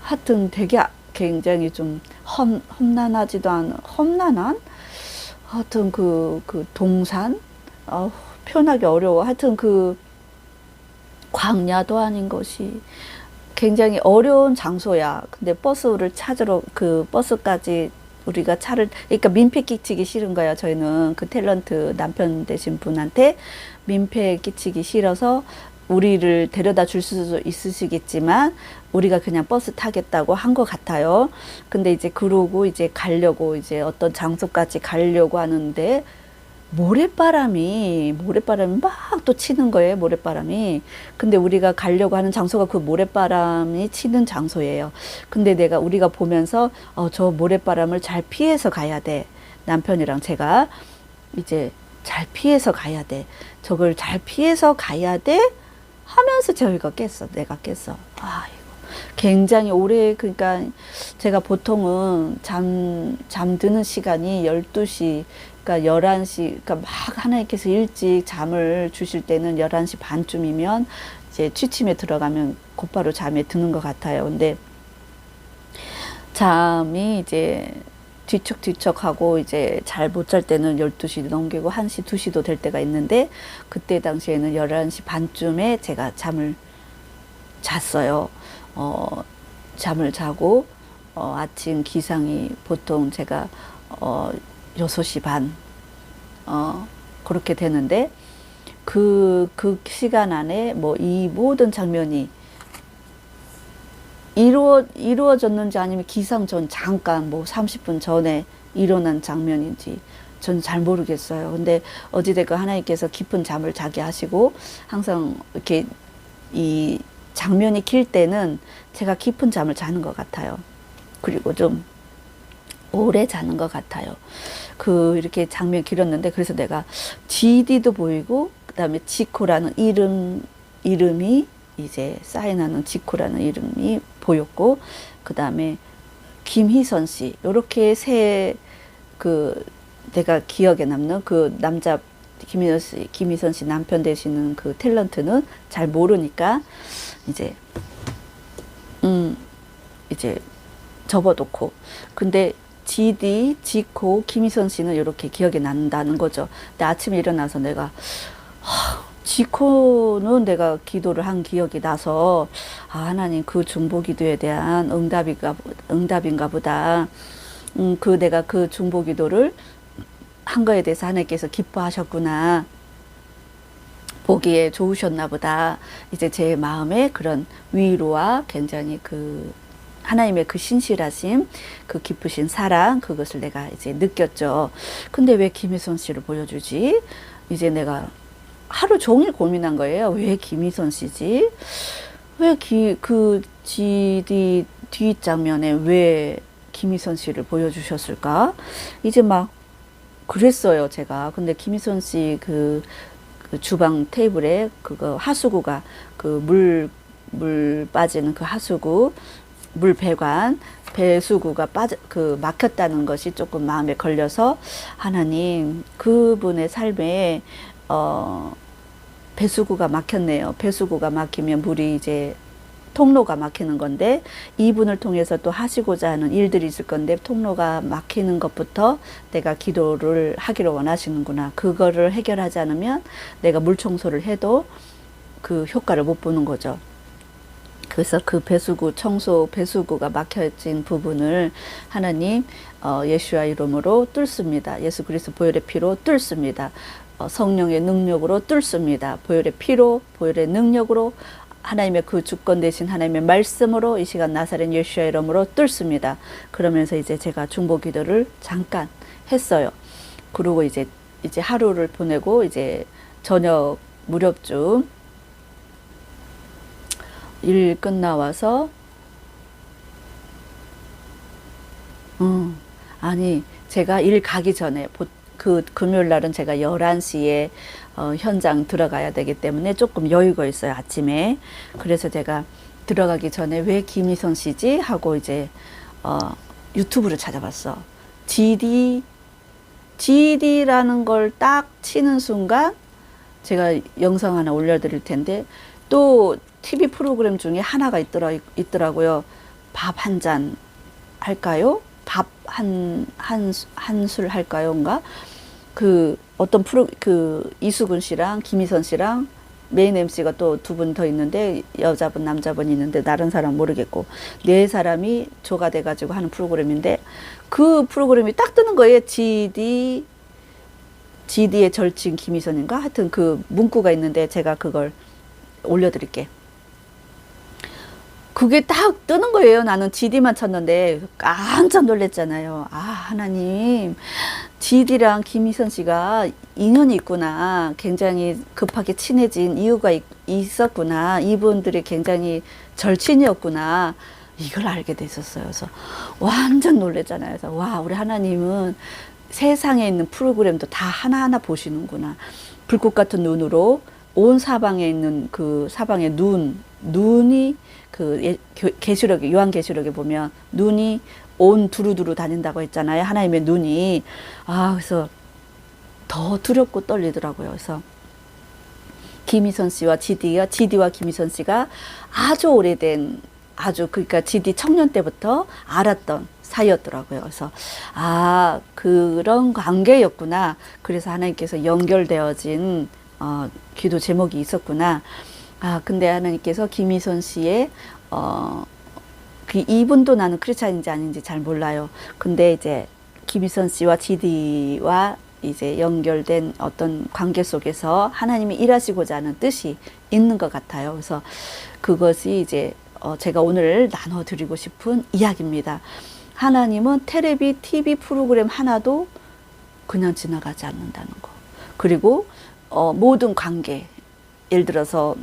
하여튼 되게 굉장히 좀 험난하지도 않은 험난한 하여튼 그 동산 표현하기 어려워. 하여튼 그 광야도 아닌 것이 굉장히 어려운 장소야. 근데 버스를 찾으러 그 버스까지 우리가 그러니까 민폐 끼치기 싫은 거야. 저희는 그 탤런트 남편 되신 분한테 민폐 끼치기 싫어서 우리를 데려다 줄 수도 있으시겠지만 우리가 그냥 버스 타겠다고 한 것 같아요. 근데 이제 그러고 이제 가려고 이제 어떤 장소까지 가려고 하는데 모래바람이 막 또 치는 거예요. 모래바람이. 근데 우리가 가려고 하는 장소가 그 모래바람이 치는 장소예요. 근데 우리가 보면서 저 모래바람을 잘 피해서 가야 돼. 남편이랑 제가 이제 잘 피해서 가야 돼. 저걸 잘 피해서 가야 돼 하면서 내가 깼어. 굉장히 오래, 그러니까 제가 보통은 잠드는 시간이 12시, 그러니까 11시, 그러니까 막 하나님께서 일찍 잠을 주실 때는 11시 반쯤이면 이제 취침에 들어가면 곧바로 잠에 드는 것 같아요. 근데 잠이 이제 뒤척뒤척하고 이제 잘 못 잘 때는 12시 넘기고 1시, 2시도 될 때가 있는데 그때 당시에는 11시 반쯤에 제가 잠을 잤어요. 잠을 자고 아침 기상이 보통 제가 6시 반 그렇게 되는데 그 시간 안에 뭐 이 모든 장면이 이루어졌는지 아니면 기상 전 잠깐 뭐 30분 전에 일어난 장면인지 전 잘 모르겠어요. 근데 어찌됐건 하나님께서 깊은 잠을 자게 하시고 항상 이렇게 이 장면이 길 때는 제가 깊은 잠을 자는 것 같아요. 그리고 좀 오래 자는 것 같아요. 이렇게 장면이 길었는데 그래서 내가 GD도 보이고 그다음에 지코라는 이름이 이제 사인하는 지코라는 이름이 보였고 그다음에 김희선 씨 요렇게 내가 기억에 남는 그 남자 김희선 씨 남편 되시는 그 탤런트는 잘 모르니까 이제 접어놓고 근데 지코, 김희선 씨는 이렇게 기억이 난다는 거죠. 근데 아침에 일어나서 내가 지코는 내가 기도를 한 기억이 나서 하나님 그 중보기도에 대한 응답인가 보다. 내가 그 중보기도를 한 거에 대해서 하나님께서 기뻐하셨구나. 보기에 좋으셨나 보다. 이제 제 마음에 그런 위로와 굉장히 하나님의 그 신실하심, 그 깊으신 사랑, 그것을 내가 이제 느꼈죠. 근데 왜 김희선 씨를 보여주지? 이제 내가 하루 종일 고민한 거예요. 왜 김희선 씨지? 왜 GD 뒷장면에 왜 김희선 씨를 보여주셨을까? 이제 막 그랬어요, 제가. 근데 김희선 씨 그 주방 테이블에 그거 하수구가 물 빠지는 그 하수구 물 배수구가 막혔다는 것이 조금 마음에 걸려서 하나님 그분의 삶에 배수구가 막혔네요. 배수구가 막히면 물이 이제 통로가 막히는 건데 이분을 통해서 또 하시고자 하는 일들이 있을 건데 통로가 막히는 것부터 내가 기도를 하기를 원하시는구나. 그거를 해결하지 않으면 내가 물 청소를 해도 그 효과를 못 보는 거죠. 그래서 그 배수구가 막혀진 부분을 하나님 예수와 이름으로 뚫습니다. 예수 그리스도 보혈의 피로 뚫습니다. 성령의 능력으로 뚫습니다. 보혈의 피로, 보혈의 능력으로 하나님의 그 주권 되신 하나님의 말씀으로 이 시간 나사렛 예수의 이름으로 뚫습니다. 그러면서 이제 제가 중보 기도를 잠깐 했어요. 그리고 이제 하루를 보내고 이제 저녁 무렵쯤 일 끝나와서 아니 제가 일 가기 전에 그 금요일 날은 제가 11시에 현장 들어가야 되기 때문에 조금 여유가 있어요, 아침에. 그래서 제가 들어가기 전에 왜 김희선 씨지? 하고 이제 유튜브를 찾아봤어. GD라는 걸 딱 치는 순간 제가 영상 하나 올려드릴 텐데, 또 TV 프로그램 중에 하나가 있더라고요. 밥 한 잔 할까요? 밥 한 술 할까요?인가? 그 어떤 이수근 씨랑 김희선 씨랑 메인 MC가 또 두 분 더 있는데, 여자분 남자분 있는데 다른 사람 모르겠고, 네 사람이 조가 돼가지고 하는 프로그램인데, 그 프로그램이 딱 뜨는 거예요. GD의 절친 김희선인가? 하여튼 그 문구가 있는데 제가 그걸 올려드릴게. 그게 딱 뜨는 거예요. 나는 GD만 쳤는데 깜짝 놀랐잖아요. 아, 하나님, GD랑 김희선 씨가 인연이 있구나. 굉장히 급하게 친해진 이유가 있었구나. 이분들이 굉장히 절친이었구나. 이걸 알게 됐었어요. 그래서 완전 놀랐잖아요. 그래서 와, 우리 하나님은 세상에 있는 프로그램도 다 하나하나 보시는구나. 불꽃 같은 눈으로 온 사방에 있는 그 사방의 눈이 계시록에, 요한계시록에 보면 눈이 온 두루두루 다닌다고 했잖아요. 하나님의 눈이. 그래서 더 두렵고 떨리더라고요. 그래서 김희선 씨와 GD와 김희선 씨가 아주 오래된, 그러니까 GD 청년 때부터 알았던 사이였더라고요. 그래서 그런 관계였구나. 그래서 하나님께서 연결되어진 기도 제목이 있었구나. 근데 하나님께서 김희선 씨의 이분도 나는 크리스찬인지 아닌지 잘 몰라요. 근데 이제 김희선 씨와 GD와 이제 연결된 어떤 관계 속에서 하나님이 일하시고자 하는 뜻이 있는 것 같아요. 그래서 그것이 이제 제가 오늘 나눠드리고 싶은 이야기입니다. 하나님은 텔레비, TV 프로그램 하나도 그냥 지나가지 않는다는 거. 그리고 모든 관계, 예를 들어서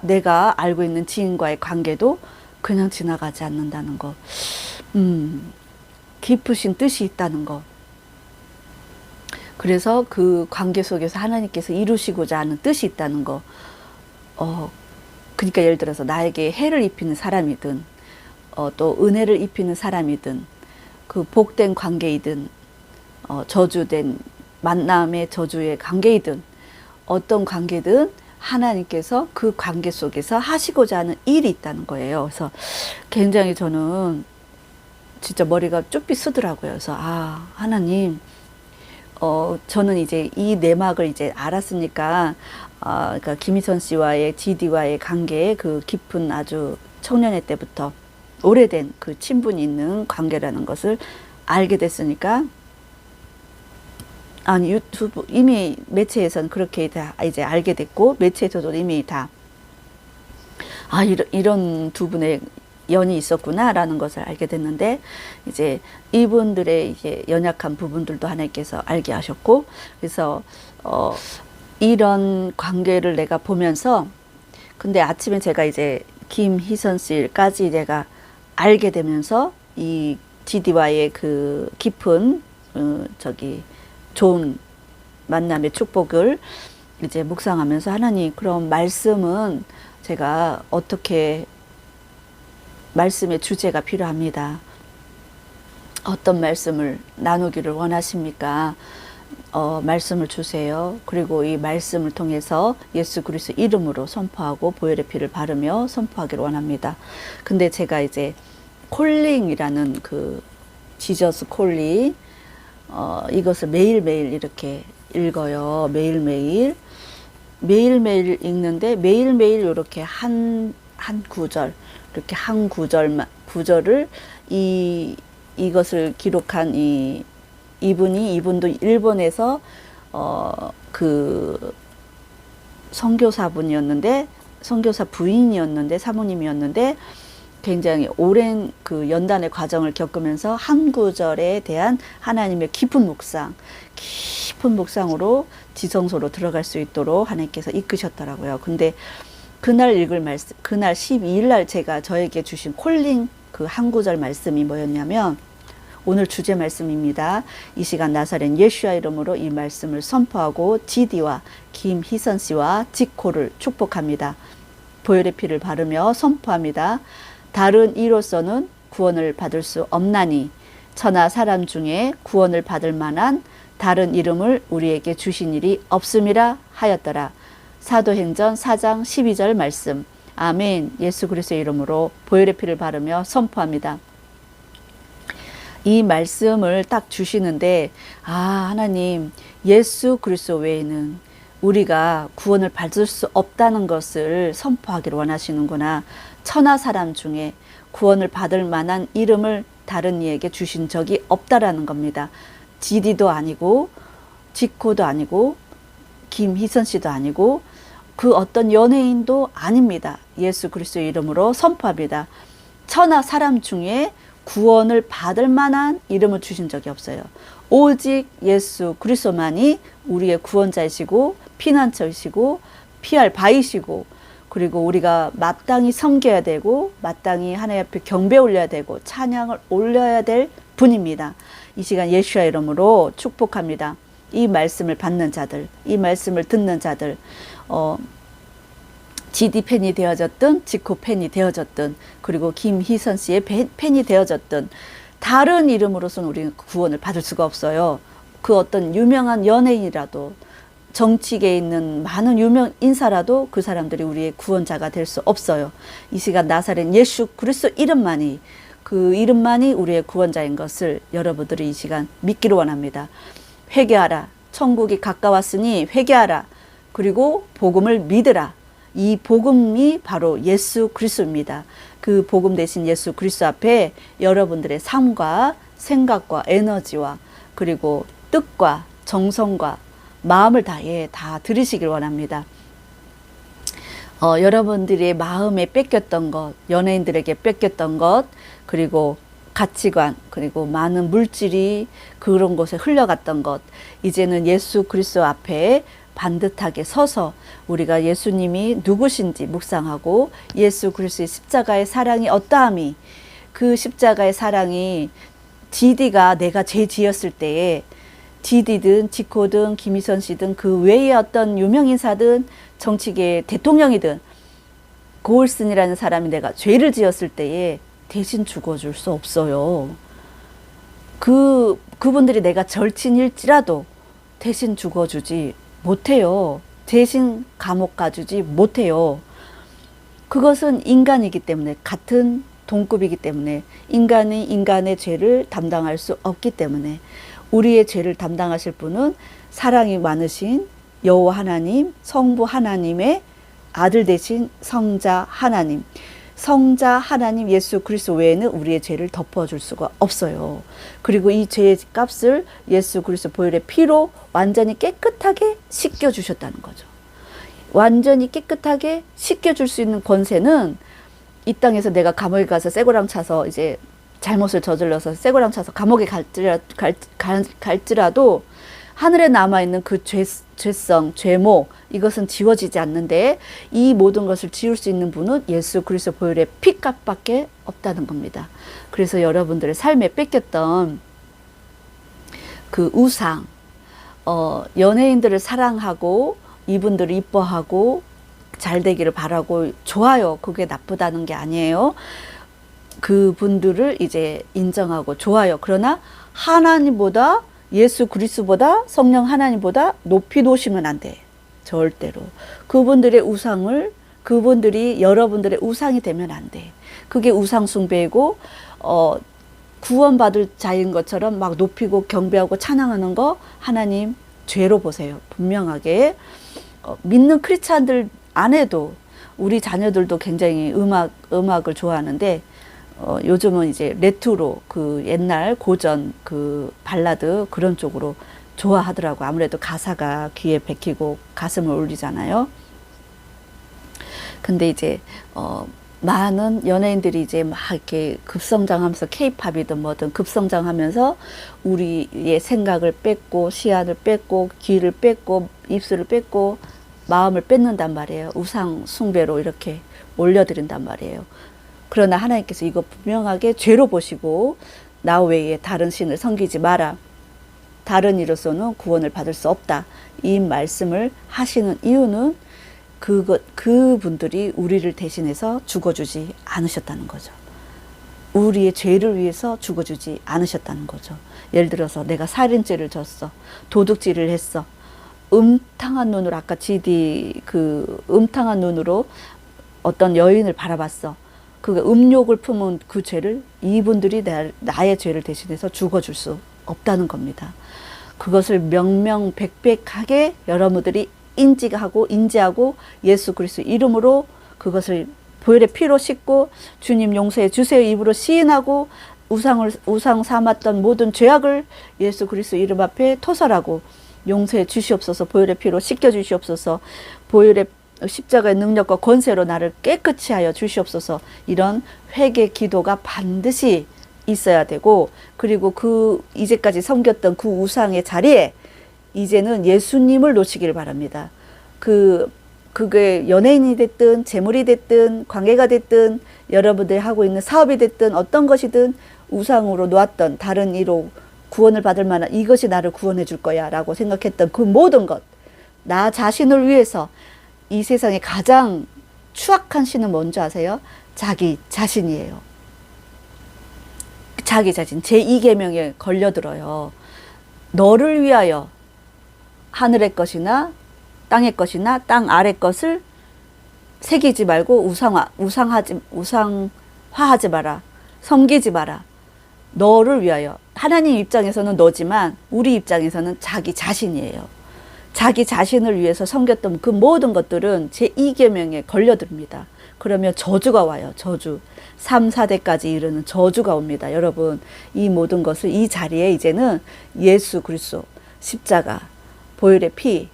내가 알고 있는 지인과의 관계도 그냥 지나가지 않는다는 거. 깊으신 뜻이 있다는 거. 그래서 그 관계 속에서 하나님께서 이루시고자 하는 뜻이 있다는 거. 그러니까 예를 들어서 나에게 해를 입히는 사람이든, 또 은혜를 입히는 사람이든, 그 복된 관계이든, 저주된 만남의 저주의 관계이든, 어떤 관계든 하나님께서 그 관계 속에서 하시고자 하는 일이 있다는 거예요. 그래서 굉장히 저는 진짜 머리가 쭈삐 쓰더라고요. 그래서 하나님, 저는 이제 이 내막을 이제 알았으니까, 그러니까 김희선 씨와의 GD와의 관계의 그 깊은 아주 청년의 때부터 오래된 그 친분이 있는 관계라는 것을 알게 됐으니까, 유튜브 이미 매체에서는 그렇게 다 이제 알게 됐고, 매체에서도 이미 다 이런 두 분의 연이 있었구나라는 것을 알게 됐는데, 이제 이분들의 이제 연약한 부분들도 하나님께서 알게 하셨고, 그래서 이런 관계를 내가 보면서, 근데 아침에 제가 이제 김희선 씨까지 내가 알게 되면서 이 GD와의 그 깊은 좋은 만남의 축복을 이제 묵상하면서, 하나님, 그럼 말씀은 제가 어떻게, 말씀의 주제가 필요합니다. 어떤 말씀을 나누기를 원하십니까? 말씀을 주세요. 그리고 이 말씀을 통해서 예수 그리스도 이름으로 선포하고 보혈의 피를 바르며 선포하기를 원합니다. 근데 제가 이제 콜링이라는 그 지저스 콜링, 이것을 매일매일 이렇게 읽어요. 매일매일 읽는데, 매일매일 이렇게 한 구절, 이렇게 한 구절을 이것을 기록한 이분도 일본에서 그 선교사 부인이었는데, 사모님이었는데, 굉장히 오랜 그 연단의 과정을 겪으면서 한 구절에 대한 하나님의 깊은 묵상으로 지성소로 들어갈 수 있도록 하나님께서 이끄셨더라고요. 근데 그날 읽을 말씀, 그날 12일 날 제가 저에게 주신 콜링 그 한 구절 말씀이 뭐였냐면, 오늘 주제 말씀입니다. 이 시간 나사렛 예수야 이름으로 이 말씀을 선포하고 지디와 김희선 씨와 지코를 축복합니다. 보혈의 피를 바르며 선포합니다. 다른 이로서는 구원을 받을 수 없나니 천하 사람 중에 구원을 받을 만한 다른 이름을 우리에게 주신 일이 없음이라 하였더라. 사도행전 4장 12절 말씀. 아멘. 예수 그리스도의 이름으로 보혈의 피를 바르며 선포합니다. 이 말씀을 딱 주시는데 하나님 예수 그리스도 외에는 우리가 구원을 받을 수 없다는 것을 선포하기를 원하시는구나. 천하 사람 중에 구원을 받을 만한 이름을 다른 이에게 주신 적이 없다라는 겁니다. 지디도 아니고 지코도 아니고 김희선 씨도 아니고 그 어떤 연예인도 아닙니다. 예수 그리스도의 이름으로 선포합니다. 천하 사람 중에 구원을 받을 만한 이름을 주신 적이 없어요. 오직 예수 그리스도만이 우리의 구원자이시고 피난처이시고 피할 바이시고 그리고 우리가 마땅히 섬겨야 되고 마땅히 하나님 앞에 경배 올려야 되고 찬양을 올려야 될 분입니다. 이 시간 예수의 이름으로 축복합니다. 이 말씀을 받는 자들, 이 말씀을 듣는 자들, GD 팬이 되어졌든 지코 팬이 되어졌든 그리고 김희선 씨의 팬이 되어졌든 다른 이름으로서는 우리는 구원을 받을 수가 없어요. 그 어떤 유명한 연예인이라도 정치계에 있는 많은 유명 인사라도 그 사람들이 우리의 구원자가 될 수 없어요. 이 시간 나사렛 예수 그리스도 이름만이 그 이름만이 우리의 구원자인 것을 여러분들이 이 시간 믿기를 원합니다. 회개하라. 천국이 가까웠으니 회개하라. 그리고 복음을 믿으라. 이 복음이 바로 예수 그리스도입니다. 그 복음 대신 예수 그리스도 앞에 여러분들의 삶과 생각과 에너지와 그리고 뜻과 정성과 마음을 다해 다 들으시길 원합니다. 여러분들의 마음에 뺏겼던 것, 연예인들에게 뺏겼던 것, 그리고 가치관, 그리고 많은 물질이 그런 곳에 흘러갔던 것, 이제는 예수 그리스도 앞에 반듯하게 서서 우리가 예수님이 누구신지 묵상하고 예수 그리스도의 십자가의 사랑이 어떠함이 그 십자가의 사랑이 지디가 내가 죄 지었을 때에 지디든 지코든 김희선 씨든 그 외에 어떤 유명인사든 정치계 대통령이든 고을슨이라는 사람이 내가 죄를 지었을 때에 대신 죽어줄 수 없어요. 그분들이 내가 절친일지라도 대신 죽어주지 못해요. 대신 감옥 가주지 못해요. 그것은 인간이기 때문에 같은 동급이기 때문에 인간이 인간의 죄를 담당할 수 없기 때문에 우리의 죄를 담당하실 분은 사랑이 많으신 여호와 하나님, 성부 하나님의 아들 되신 성자 하나님, 성자 하나님 예수 그리스도 외에는 우리의 죄를 덮어줄 수가 없어요. 그리고 이 죄의 값을 예수 그리스도 보혈의 피로 완전히 깨끗하게 씻겨주셨다는 거죠. 완전히 깨끗하게 씻겨줄 수 있는 권세는 이 땅에서 내가 감옥에 가서 쇠고랑 차서 이제 잘못을 저질러서 쇠고랑 차서 감옥에 갈지라도 하늘에 남아있는 그 죄성, 죄목 이것은 지워지지 않는데 이 모든 것을 지울 수 있는 분은 예수 그리스도 보혈의 피값밖에 없다는 겁니다. 그래서 여러분들의 삶에 뺏겼던 그 우상, 연예인들을 사랑하고 이분들을 이뻐하고 잘 되기를 바라고 좋아요. 그게 나쁘다는 게 아니에요. 그분들을 이제 인정하고 좋아요. 그러나 하나님보다 예수 그리스도보다 성령 하나님보다 높이 놓으시면 안 돼. 절대로. 그분들의 우상을 그분들이 여러분들의 우상이 되면 안 돼. 그게 우상 숭배이고 구원받을 자인 것처럼 막 높이고 경배하고 찬양하는 거 하나님 죄로 보세요. 분명하게. 믿는 크리스찬들 안에도 우리 자녀들도 굉장히 음악을 좋아하는데 요즘은 이제 레트로 그 옛날 고전 그 발라드 그런 쪽으로 좋아하더라고. 아무래도 가사가 귀에 박히고 가슴을 울리잖아요. 근데 이제 많은 연예인들이 이제 막 이렇게 급성장하면서 케이팝이든 뭐든 급성장하면서 우리의 생각을 뺏고 시야를 뺏고 귀를 뺏고 입술을 뺏고 마음을 뺏는단 말이에요. 우상 숭배로 이렇게 올려드린단 말이에요. 그러나 하나님께서 이거 분명하게 죄로 보시고 나 외에 다른 신을 섬기지 마라. 다른 이로서는 구원을 받을 수 없다. 이 말씀을 하시는 이유는 그분들이 우리를 대신해서 죽어주지 않으셨다는 거죠. 우리의 죄를 위해서 죽어주지 않으셨다는 거죠. 예를 들어서 내가 살인죄를 졌어. 도둑질을 했어. 음탕한 눈으로, 아까 음탕한 눈으로 어떤 여인을 바라봤어. 그 음욕을 품은 그 죄를 이분들이 나의 죄를 대신해서 죽어줄 수 없다는 겁니다. 그것을 명명백백하게 여러분들이 인지하고 예수 그리스도 이름으로 그것을 보혈의 피로 씻고 주님 용서해 주세요 입으로 시인하고 우상 삼았던 모든 죄악을 예수 그리스도 이름 앞에 토설하고 용서해 주시옵소서, 보혈의 피로 씻겨 주시옵소서, 보혈의 십자가의 능력과 권세로 나를 깨끗이 하여 주시옵소서. 이런 회개 기도가 반드시 있어야 되고, 그리고 이제까지 섬겼던 그 우상의 자리에 이제는 예수님을 놓치기를 바랍니다. 그게 연예인이 됐든 재물이 됐든 관계가 됐든 여러분들이 하고 있는 사업이 됐든 어떤 것이든 우상으로 놓았던 다른 이로 구원을 받을 만한 이것이 나를 구원해 줄 거야 라고 생각했던 그 모든 것, 나 자신을 위해서 이 세상에 가장 추악한 신은 뭔지 아세요? 자기 자신이에요. 자기 자신, 제2계명에 걸려들어요. 너를 위하여 하늘의 것이나 땅의 것이나 땅 아래 것을 새기지 말고 우상화하지 마라. 섬기지 마라. 너를 위하여. 하나님 입장에서는 너지만 우리 입장에서는 자기 자신이에요. 자기 자신을 위해서 섬겼던 그 모든 것들은 제2계명에 걸려듭니다. 그러면 저주가 와요. 저주. 3, 4대까지 이르는 저주가 옵니다. 여러분, 이 모든 것을 이 자리에 이제는 예수 그리스도 십자가, 보혈의 피,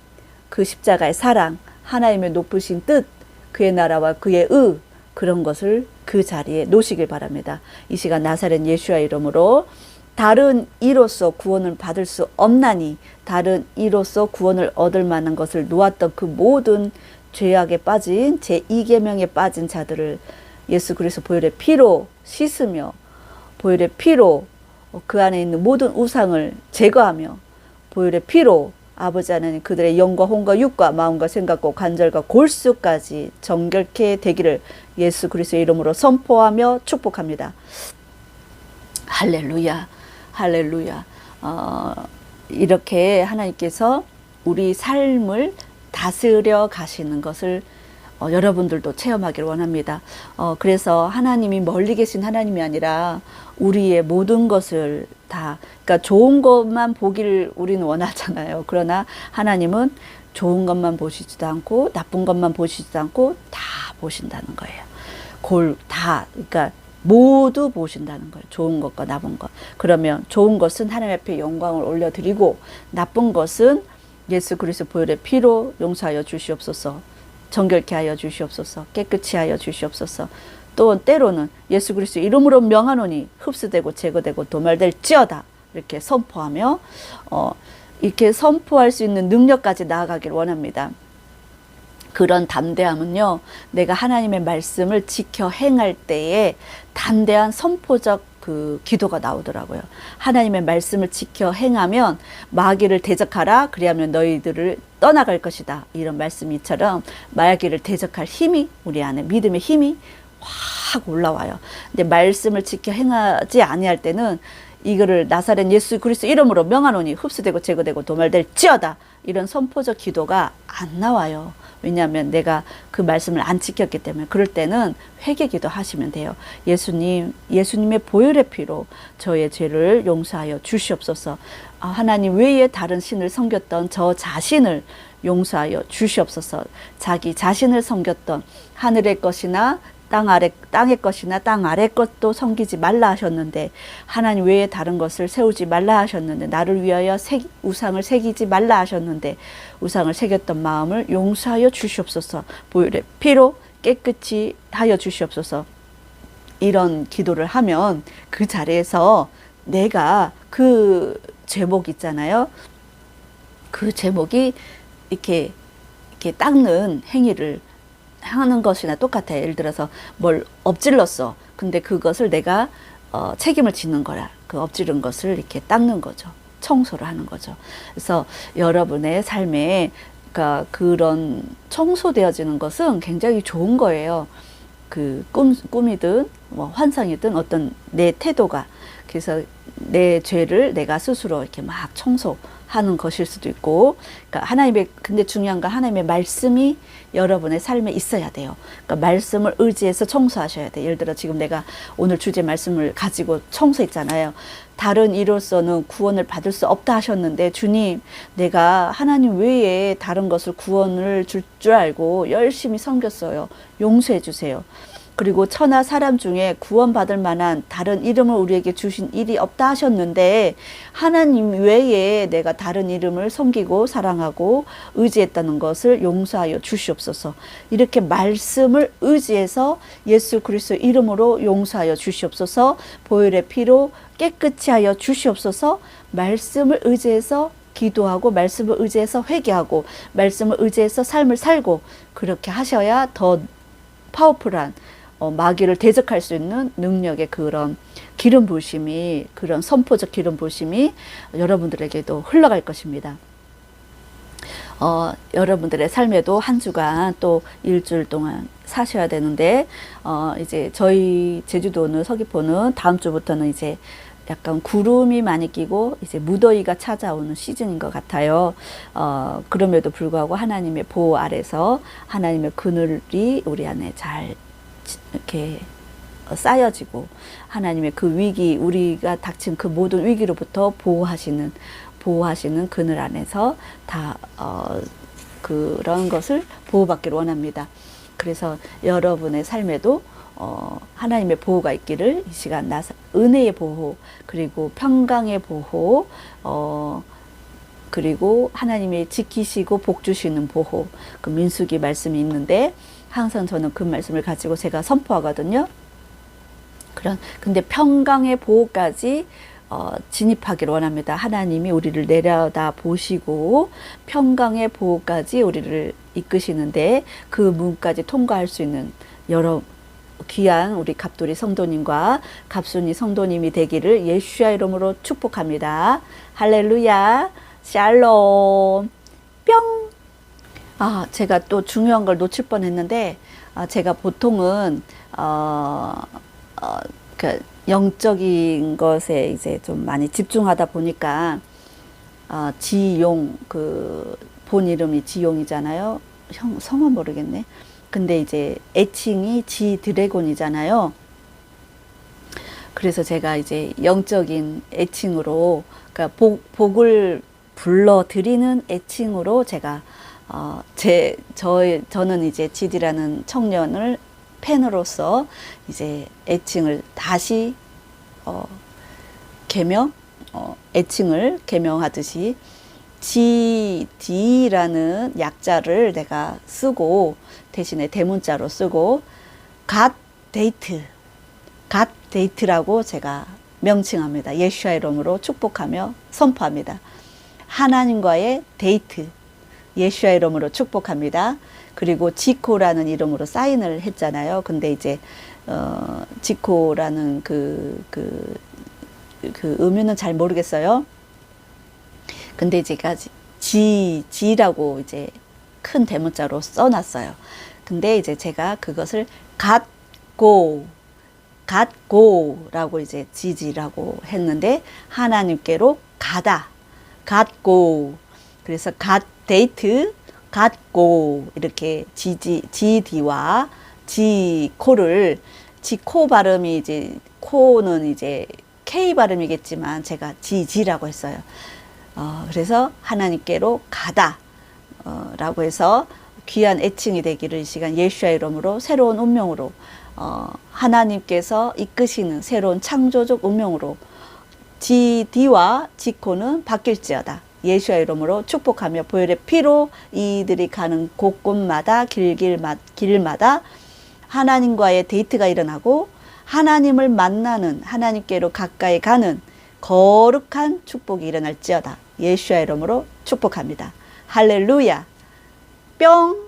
그 십자가의 사랑, 하나님의 높으신 뜻, 그의 나라와 그의 의, 그런 것을 그 자리에 놓으시길 바랍니다. 이 시간 나사렛 예수의 이름으로 다른 이로서 구원을 받을 수 없나니, 다른 이로서 구원을 얻을 만한 것을 놓았던 그 모든 죄악에 빠진 제2계명에 빠진 자들을 예수 그리스도 보혈의 피로 씻으며 보혈의 피로 그 안에 있는 모든 우상을 제거하며 보혈의 피로 아버지 하나님 그들의 영과 혼과 육과 마음과 생각과 관절과 골수까지 정결케 되기를 예수 그리스도의 이름으로 선포하며 축복합니다. 할렐루야, 할렐루야. 이렇게 하나님께서 우리 삶을 다스려 가시는 것을 여러분들도 체험하기를 원합니다. 그래서 하나님이 멀리 계신 하나님이 아니라 우리의 모든 것을 다, 그러니까 좋은 것만 보기를 우리는 원하잖아요. 그러나 하나님은 좋은 것만 보시지도 않고 나쁜 것만 보시지도 않고 다 보신다는 거예요. 그러니까 모두 보신다는 거예요. 좋은 것과 나쁜 것. 그러면 좋은 것은 하나님 앞에 영광을 올려드리고 나쁜 것은 예수 그리스도 보혈의 피로 용서하여 주시옵소서, 정결케 하여 주시옵소서, 깨끗이 하여 주시옵소서. 또 때로는 예수 그리스도 이름으로 명하노니 흡수되고 제거되고 도말될지어다 이렇게 선포하며 이렇게 선포할 수 있는 능력까지 나아가길 원합니다. 그런 담대함은요, 내가 하나님의 말씀을 지켜 행할 때에 담대한 선포적 그 기도가 나오더라고요. 하나님의 말씀을 지켜 행하면 마귀를 대적하라, 그리하면 너희들을 떠나갈 것이다. 이런 말씀이처럼 마귀를 대적할 힘이 우리 안에, 믿음의 힘이 확 올라와요. 근데 말씀을 지켜 행하지 아니할 때는 이거를 나사렛 예수 그리스도 이름으로 명하노니 흡수되고 제거되고 도말될지어다, 이런 선포적 기도가 안 나와요. 왜냐하면 내가 그 말씀을 안 지켰기 때문에. 그럴 때는 회개기도 하시면 돼요. 예수님의 보혈의 피로 저의 죄를 용서하여 주시옵소서. 하나님 외에 다른 신을 섬겼던 저 자신을 용서하여 주시옵소서. 자기 자신을 섬겼던 하늘의 것이나 땅의 것이나 땅 아래 것도 섬기지 말라 하셨는데, 하나님 외에 다른 것을 세우지 말라 하셨는데, 나를 위하여 우상을 새기지 말라 하셨는데 우상을 새겼던 마음을 용서하여 주시옵소서. 보혈의 피로 깨끗이 하여 주시옵소서. 이런 기도를 하면 그 자리에서 내가 그 제목 있잖아요. 그 제목이 이렇게 닦는 행위를 하는 것이나 똑같아요. 예를 들어서 뭘 엎질렀어. 근데 그것을 내가 책임을 지는 거라. 그 엎지른 것을 이렇게 닦는 거죠. 청소를 하는 거죠. 그래서 여러분의 삶에 그런 청소되어지는 것은 굉장히 좋은 거예요. 그 꿈이든 뭐 환상이든 어떤 내 태도가, 그래서 내 죄를 내가 스스로 이렇게 막 청소하는 것일 수도 있고, 그러니까 근데 중요한 건 하나님의 말씀이 여러분의 삶에 있어야 돼요. 그러니까 말씀을 의지해서 청소하셔야 돼요. 예를 들어 지금 내가 오늘 주제 말씀을 가지고 청소했잖아요. 다른 이로서는 구원을 받을 수 없다 하셨는데, 주님, 내가 하나님 외에 다른 것을 구원을 줄 알고 열심히 섬겼어요. 용서해 주세요. 그리고 천하 사람 중에 구원받을 만한 다른 이름을 우리에게 주신 일이 없다 하셨는데, 하나님 외에 내가 다른 이름을 섬기고 사랑하고 의지했다는 것을 용서하여 주시옵소서. 이렇게 말씀을 의지해서 예수 그리스도의 이름으로 용서하여 주시옵소서. 보혈의 피로 깨끗이 하여 주시옵소서. 말씀을 의지해서 기도하고, 말씀을 의지해서 회개하고, 말씀을 의지해서 삶을 살고, 그렇게 하셔야 더 파워풀한 마귀를 대적할 수 있는 능력의 그런 기름 부으심이, 그런 선포적 기름 부으심이 여러분들에게도 흘러갈 것입니다. 여러분들의 삶에도 한 주간 또 일주일 동안 사셔야 되는데, 이제 저희 제주도는, 서귀포는 다음 주부터는 이제 약간 구름이 많이 끼고 이제 무더위가 찾아오는 시즌인 것 같아요. 그럼에도 불구하고 하나님의 보호 아래서 하나님의 그늘이 우리 안에 잘 이렇게 쌓여지고, 하나님의 그 위기, 우리가 닥친 그 모든 위기로부터 보호하시는 그늘 안에서 다 그런 것을 보호받기를 원합니다. 그래서 여러분의 삶에도 하나님의 보호가 있기를, 이 시간 은혜의 보호, 그리고 평강의 보호, 그리고 하나님이 지키시고 복 주시는 보호, 그 민수기 말씀이 있는데 항상 저는 그 말씀을 가지고 제가 선포하거든요. 근데 평강의 보호까지 진입하기를 원합니다. 하나님이 우리를 내려다 보시고 평강의 보호까지 우리를 이끄시는데, 그 문까지 통과할 수 있는 여러 귀한 우리 갑돌이 성도님과 갑순이 성도님이 되기를 예수야 이름으로 축복합니다. 할렐루야, 샬롬, 뿅. 제가 또 중요한 걸 놓칠 뻔했는데, 제가 보통은 그 영적인 것에 이제 좀 많이 집중하다 보니까 지용, 그 본 이름이 지용이잖아요. 성은 모르겠네. 근데 이제 애칭이 지 드래곤이잖아요. 그래서 제가 이제 영적인 애칭으로, 그러니까 복을 불러드리는 애칭으로 제가 저는 이제 지디라는 청년을 팬으로서 이제 애칭을 다시 애칭을 개명하듯이 GD라는 약자를 내가 쓰고, 대신에 대문자로 쓰고 갓 데이트라고 제가 명칭합니다. 예수와 이름으로 축복하며 선포합니다. 하나님과의 데이트, 예수와 이름으로 축복합니다. 그리고 지코라는 이름으로 사인을 했잖아요. 근데 이제 지코라는 그 의미는 잘 모르겠어요. 근데 제가 지라고 이제 큰 대문자로 써놨어요. 근데 이제 제가 그것을 갓고라고 이제 지지라고 했는데, 하나님께로 갓고. 그래서 갓데이트, 갓고, 이렇게 지디와 지코를, 지코 발음이 이제, 코는 이제 K 발음이겠지만 제가 지라고 했어요. 그래서 하나님께로 라고 해서 귀한 애칭이 되기를 이 시간 예수의 이름으로 새로운 운명으로, 하나님께서 이끄시는 새로운 창조적 운명으로 지디와 지코는 바뀔지어다. 예수의 이름으로 축복하며 보혈의 피로 이들이 가는 곳곳마다 길마다 하나님과의 데이트가 일어나고, 하나님을 만나는, 하나님께로 가까이 가는 거룩한 축복이 일어날지어다. 예수의 이름으로 축복합니다. 할렐루야, 뿅.